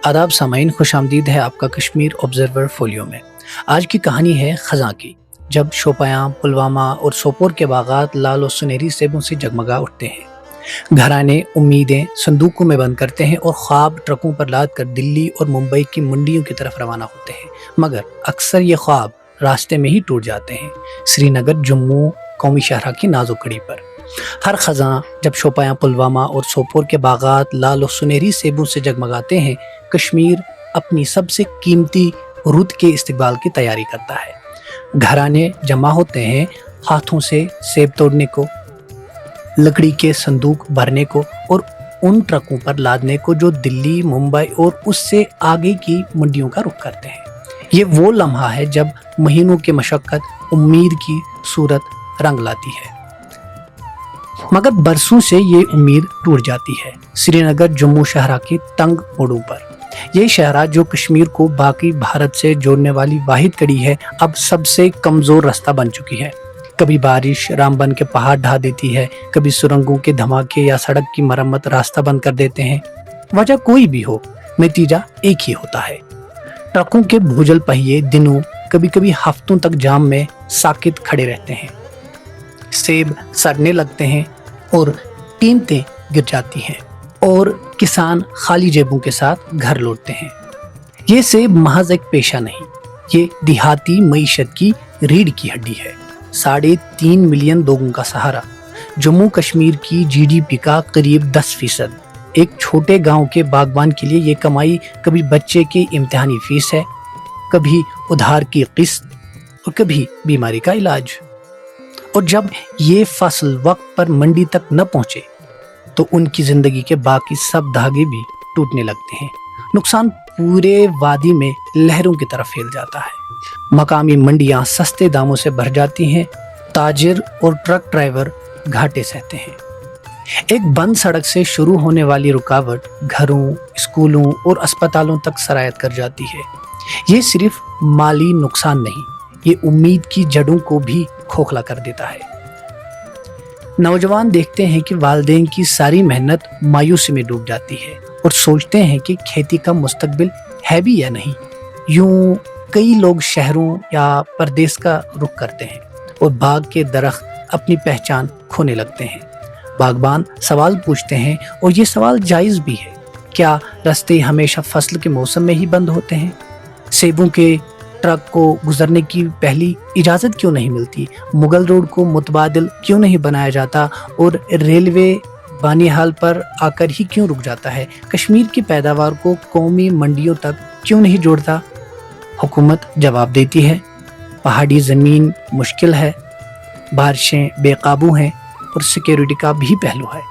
आदाब सामाइन, खुश आमदीद है आपका कश्मीर ऑब्जर्वर फोलियो में। आज की कहानी है खज़ां की। जब शोपियां, पुलवामा और सोपोर के बागात लाल और सुनहरी सेबों से जगमगा उठते हैं। घराने उम्मीदें संदूकों में बंद करते हैं और ख्वाब ट्रकों पर लाद कर दिल्ली और मुंबई की मंडियों की तरफ रवाना होते हैं, मगर अक्सर ये ख्वाब रास्ते में ही टूट जाते हैं। श्रीनगर, जम्मू कौमी शहरा की नाजुक कड़ी पर हर खज़ां जब शोपियां, पुलवामा और सोपोर के बागात लाल और सुनहरी सेबों से जगमगाते हैं, कश्मीर अपनी सबसे कीमती रुत के इस्तकबाल की तैयारी करता है। घराने जमा होते हैं हाथों से सेब तोड़ने को, लकड़ी के संदूक भरने को और उन ट्रकों पर लादने को जो दिल्ली, मुंबई और उससे आगे की मंडियों का रुख करते हैं। ये वो लम्हा है जब महीनों की मशक्कत उम्मीद की सूरत रंग लाती है, मगर बरसों से ये उम्मीद टूट जाती है। श्रीनगर, जम्मू शहरा के तंग मोड़ों पर ये शहरा जो कश्मीर को बाकी भारत से जोड़ने वाली वाहिद कड़ी है, अब सबसे कमजोर रास्ता बन चुकी है। कभी बारिश रामबन के पहाड़ ढा देती है, कभी सुरंगों के धमाके या सड़क की मरम्मत रास्ता बंद कर देते हैं। वजह कोई भी हो, नतीजा एक ही होता है। ट्रकों के भूजल पहिए दिनों, कभी कभी हफ्तों तक जाम में साकित खड़े रहते हैं। सेब सड़ने लगते हैं और कीमतें गिर जाती हैं और किसान खाली जेबों के साथ घर लौटते हैं। ये सेब महज एक पेशा नहीं, ये देहाती मईशत की रीढ़ की हड्डी है। 3.5 मिलियन लोगों का सहारा, जम्मू कश्मीर की जीडीपी का करीब 10%। एक छोटे गांव के बागबान के लिए ये कमाई कभी बच्चे की इम्तिहानी फीस है, कभी उधार की किस्त और कभी बीमारी का इलाज। और जब ये फसल वक्त पर मंडी तक न पहुंचे तो उनकी जिंदगी के बाकी सब धागे भी टूटने लगते हैं। नुकसान पूरे वादी में लहरों की तरफ फैल जाता है। मकामी मंडियां सस्ते दामों से भर जाती हैं, ताजिर और ट्रक ड्राइवर घाटे सहते हैं। एक बंद सड़क से शुरू होने वाली रुकावट घरों, स्कूलों और अस्पतालों तक सरायत कर जाती है। ये सिर्फ माली नुकसान नहीं, ये उम्मीद की जड़ों को भी खोखला कर देता है। नौजवान देखते हैं कि वालिदैन की सारी मेहनत मायूसी में डूब जाती है और सोचते हैं कि खेती का मुस्तकबिल है भी या नहीं। यूं कई लोग शहरों या परदेश का रुख करते हैं और बाग के दरख्त अपनी पहचान खोने लगते हैं। बागबान सवाल पूछते हैं और ये सवाल जायज़ भी है, क्या रास्ते हमेशा फसल के मौसम में ही बंद होते हैं? सेबों के ट्रक को गुजरने की पहली इजाज़त क्यों नहीं मिलती? मुगल रोड को मुतबादिल क्यों नहीं बनाया जाता और रेलवे बानिहाल पर आकर ही क्यों रुक जाता है? कश्मीर की पैदावार को कौमी मंडियों तक क्यों नहीं जोड़ता? हुकूमत जवाब देती है, पहाड़ी ज़मीन मुश्किल है, बारिशें बेकाबू हैं और सिक्योरिटी का भी पहलू है।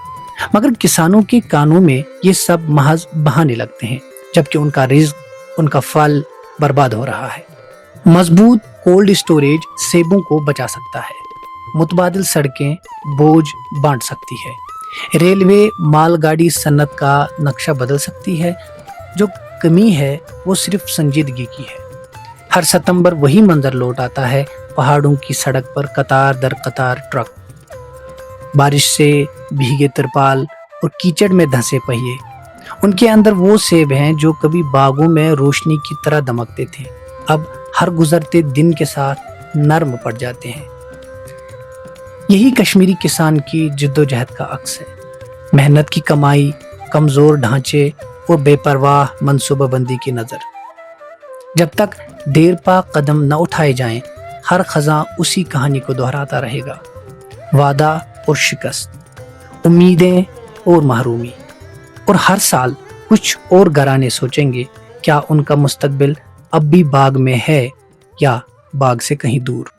मगर किसानों के कानों में ये सब महज बहाने लगते हैं, जबकि उनका रिज्क, उनका फल बर्बाद हो रहा है। मजबूत कोल्ड स्टोरेज सेबों को बचा सकता है, मुतबादिल सड़कें बोझ बांट सकती है, रेलवे मालगाड़ी सन्नत का नक्शा बदल सकती है। जो कमी है वो सिर्फ संजीदगी की है। हर सितंबर वही मंजर लौट आता है, पहाड़ों की सड़क पर कतार दर कतार ट्रक, बारिश से भीगे तिरपाल और कीचड़ में धंसे पहिए। उनके अंदर वो सेब हैं जो कभी बागों में रोशनी की तरह दमकते थे, अब हर गुजरते दिन के साथ नर्म पड़ जाते हैं। यही कश्मीरी किसान की जिद्दोजहद का अक्स है। मेहनत की कमाई, कमज़ोर ढांचे और बेपरवाह मनसूबाबंदी की नज़र। जब तक देर पा कदम न उठाए जाएं, हर खज़ां उसी कहानी को दोहराता रहेगा। वादा और शिकस्त, उम्मीदें और महरूमी। और हर साल कुछ और घराने सोचेंगे, क्या उनका मुस्तकबिल अब भी बाग में है या बाग से कहीं दूर।